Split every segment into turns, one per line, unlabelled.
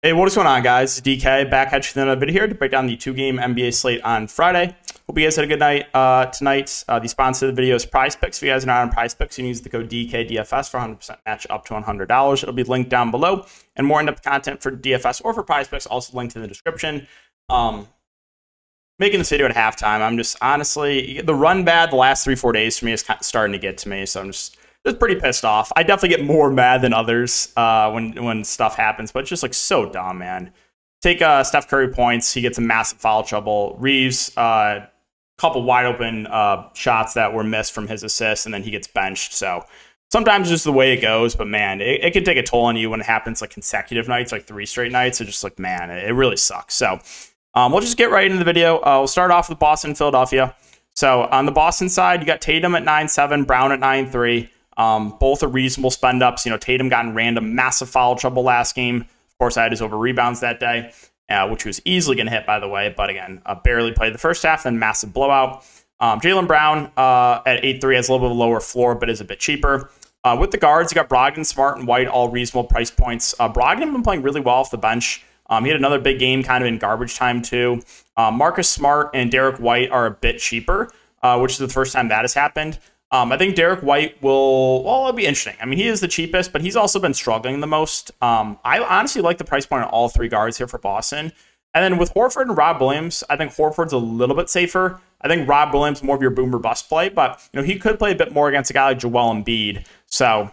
Hey, what is going on, guys? It's DK back at you with another video here to break down the two-game NBA slate on Friday. Hope you guys had a good night tonight. The sponsor of the video is PrizePicks. If you guys are not on PrizePicks, you can use the code DKDFS for 100% match up to $100. It'll be linked down below. And more in-depth content for DFS or for PrizePicks also linked in the description. Making this video at halftime, I'm just honestly, the run bad the last 3-4 days for me is kind of starting to get to me, so I'm just pretty pissed off. I definitely get more mad than others when stuff happens, but it's just like so dumb, man. Take Steph Curry points, he gets a massive foul trouble. Reeves, couple wide open shots that were missed from his assists, and then he gets benched. So sometimes it's just the way it goes, but man, it can take a toll on you when it happens like consecutive nights, like 3 straight nights. It's just like, man, it really sucks. So we'll just get right into the video. We'll start off with Boston and Philadelphia. So on the Boston side, you got Tatum at 9-7, Brown at 9-3. Both are reasonable spend ups. You know, Tatum got in random massive foul trouble last game. Of course, I had his over rebounds that day, which was easily going to hit, by the way. But again, barely played the first half, then massive blowout. Jaylen Brown at 8-3 has a little bit of a lower floor, but is a bit cheaper. With the guards, you got Brogdon, Smart, and White, all reasonable price points. Brogdon been playing really well off the bench. He had another big game kind of in garbage time, too. Marcus Smart and Derek White are a bit cheaper, which is the first time that has happened. I think Derek White it'll be interesting. I mean, he is the cheapest, but he's also been struggling the most. I honestly like the price point on all 3 guards here for Boston. And then with Horford and Rob Williams, I think Horford's a little bit safer. I think Rob Williams more of your boom or bust play, but you know, he could play a bit more against a guy like Joel Embiid. So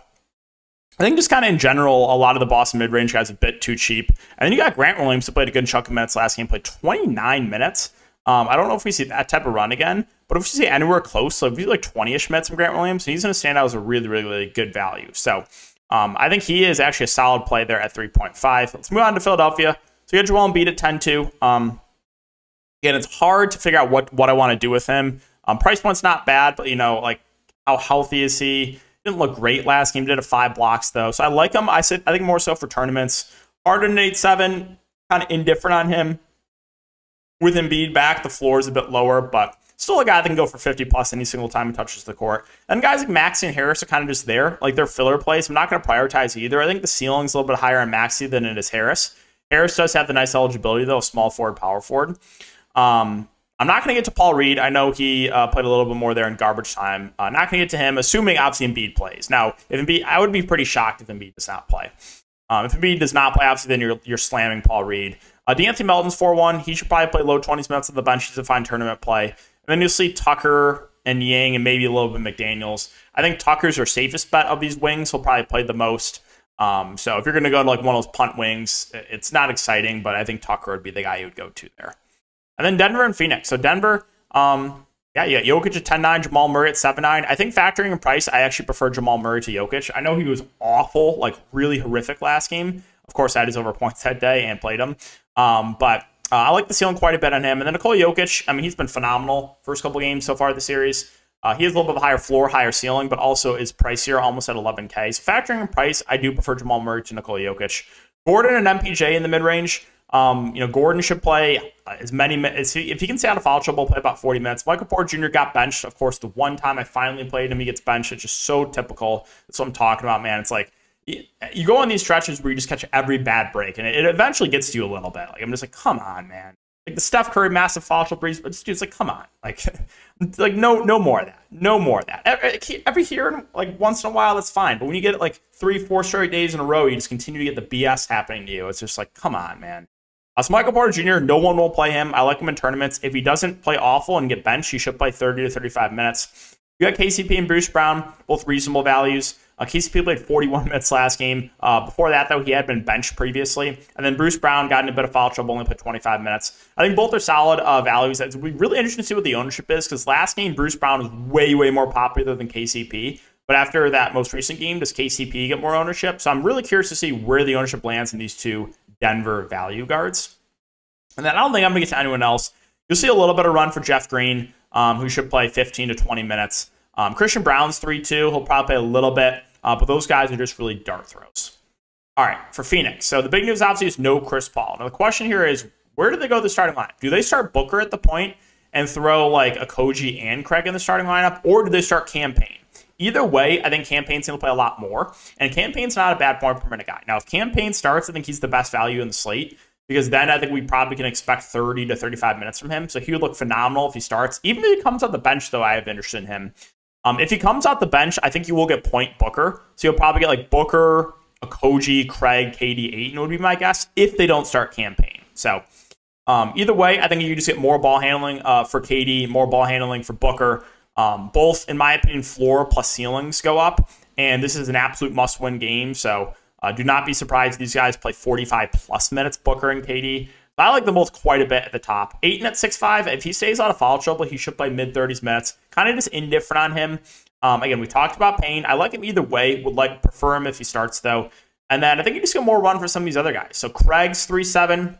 I think just kind of in general, a lot of the Boston mid-range guys are a bit too cheap. And then you got Grant Williams, who played a good chunk of minutes last game, played 29 minutes. I don't know if we see that type of run again, but if we see anywhere close, so if you like 20-ish minutes from Grant Williams, he's going to stand out as a really, really, really good value. So I think he is actually a solid play there at 3.5. Let's move on to Philadelphia. So you got Joel Embiid at 10-2. Again, it's hard to figure out what I want to do with him. Price point's not bad, but you know, like how healthy is he? Didn't look great last game. Did have 5 blocks though, so I like him. I think more so for tournaments. Harden at 8-7, kind of indifferent on him. With Embiid back, the floor is a bit lower, but still a guy that can go for 50 plus any single time he touches the court. And guys like Maxey and Harris are kind of just there, like they're filler plays. I'm not going to prioritize either. I think the ceiling's a little bit higher on Maxey than it is Harris. Harris does have the nice eligibility though, small forward, power forward. I'm not going to get to Paul Reed. I know he played a little bit more there in garbage time. Not going to get to him, assuming obviously Embiid plays. Now, if Embiid, I would be pretty shocked if Embiid does not play. If Embiid does not play, obviously then you're slamming Paul Reed. D'Anthony Melton's 4-1. He should probably play low 20s minutes on the bench. He's a fine tournament play. And then you'll see Tucker and Yang and maybe a little bit McDaniels. I think Tucker's your safest bet of these wings. He'll probably play the most. So if you're going to go to like one of those punt wings, it's not exciting, but I think Tucker would be the guy you would go to there. And then Denver and Phoenix. So Denver, yeah, Jokic at 10-9, Jamal Murray at 7-9. I think factoring in price, I actually prefer Jamal Murray to Jokic. I know he was awful, like really horrific last game. Of course, I had his over points that day and played him. But I like the ceiling quite a bit on him. And then Nikola Jokic, I mean, he's been phenomenal first couple games so far of the series. He has a little bit of a higher floor, higher ceiling, but also is pricier, almost at 11K. So factoring in price, I do prefer Jamal Murray to Nikola Jokic. Gordon and MPJ in the mid-range. You know, Gordon should play as many minutes. If he can stay out of foul trouble, play about 40 minutes. Michael Porter Jr. got benched. Of course, the one time I finally played him, he gets benched. It's just so typical. That's what I'm talking about, man. It's like, you go on these stretches where you just catch every bad break, and it eventually gets to you a little bit. Like I'm just like, come on, man. Like the Steph Curry massive foul trouble breeze, but it's like, come on, like no more of that, no more of that. Every here, like once in a while, that's fine. But when you get it like 3-4 straight days in a row, you just continue to get the BS happening to you. It's just like, come on, man. So Michael Porter Jr., no one will play him. I like him in tournaments. If he doesn't play awful and get benched, he should play 30 to 35 minutes. You got KCP and Bruce Brown, both reasonable values. KCP played 41 minutes last game. Before that, though, he had been benched previously. And then Bruce Brown got in a bit of foul trouble, only played 25 minutes. I think both are solid values. It's really interesting to see what the ownership is, because last game, Bruce Brown was way, way more popular than KCP. But after that most recent game, does KCP get more ownership? So I'm really curious to see where the ownership lands in these 2 Denver value guards. And then I don't think I'm going to get to anyone else. You'll see a little bit of run for Jeff Green, who should play 15 to 20 minutes. Christian Brown's 3-2. He'll probably play a little bit. But those guys are just really dart throws. All right, for Phoenix. So the big news, obviously, is no Chris Paul. Now, the question here is, where do they go to the starting lineup? Do they start Booker at the point and throw like a Koji and Craig in the starting lineup? Or do they start Campaign? Either way, I think Campaign's going to play a lot more. And Campaign's not a bad point per minute guy. Now, if Campaign starts, I think he's the best value in the slate, because then I think we probably can expect 30 to 35 minutes from him. So he would look phenomenal if he starts. Even if he comes off the bench, though, I have interest in him. If he comes off the bench, I think you will get point Booker. So you'll probably get like Booker, Okogie, Craig, KD, Ayton would be my guess if they don't start Campaign. So either way, I think you just get more ball handling for KD, more ball handling for Booker. Both, in my opinion, floor plus ceilings go up. And this is an absolute must-win game. So do not be surprised if these guys play 45-plus minutes, Booker and KD. I like them both quite a bit at the top. Ayton at 6'5", if he stays out of foul trouble, he should play mid-30s minutes. Kind of just indifferent on him. Again, we talked about Payne. I like him either way. Would prefer him if he starts, though. And then I think you just get more run for some of these other guys. So Craig's 3'7".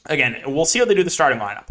Again, we'll see how they do the starting lineup.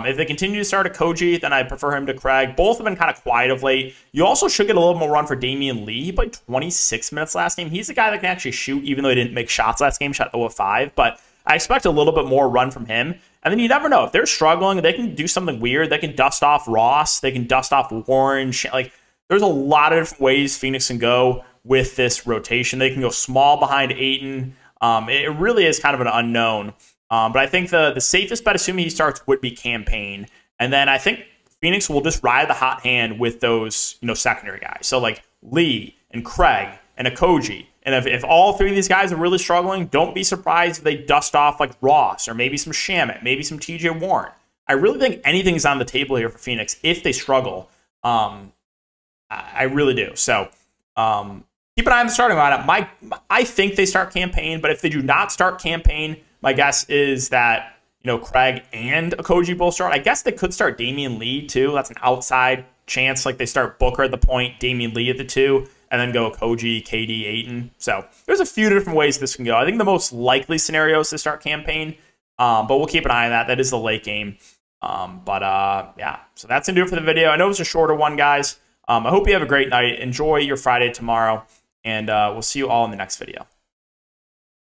If they continue to start Okogie, then I prefer him to Craig. Both have been kind of quiet of late. You also should get a little more run for Damian Lee. He played 26 minutes last game. He's the guy that can actually shoot, even though he didn't make shots last game, shot 0 of 5. But I expect a little bit more run from him. And then you never know. If they're struggling, they can do something weird. They can dust off Ross. They can dust off Warren. Like, there's a lot of different ways Phoenix can go with this rotation. They can go small behind Ayton. It really is kind of an unknown. But I think the safest bet, assuming he starts, would be Campaign. And then I think Phoenix will just ride the hot hand with those, secondary guys. So like Lee and Craig and Okogie. And if all three of these guys are really struggling, don't be surprised if they dust off like Ross or maybe some Shamet, maybe some TJ Warren. I really think anything's on the table here for Phoenix if they struggle. I really do. So keep an eye on the starting lineup. I think they start Campaign, but if they do not start Campaign, my guess is that Craig and Okogie both start. I guess they could start Damian Lee too. That's an outside chance. Like they start Booker at the point, Damian Lee at the 2, and then go Okogie, KD, Ayton. So there's a few different ways this can go. I think the most likely scenario is to start Campaign, but we'll keep an eye on that. That is the late game. Yeah, so that's going to do it for the video. I know it's a shorter one, guys. I hope you have a great night. Enjoy your Friday tomorrow, and we'll see you all in the next video.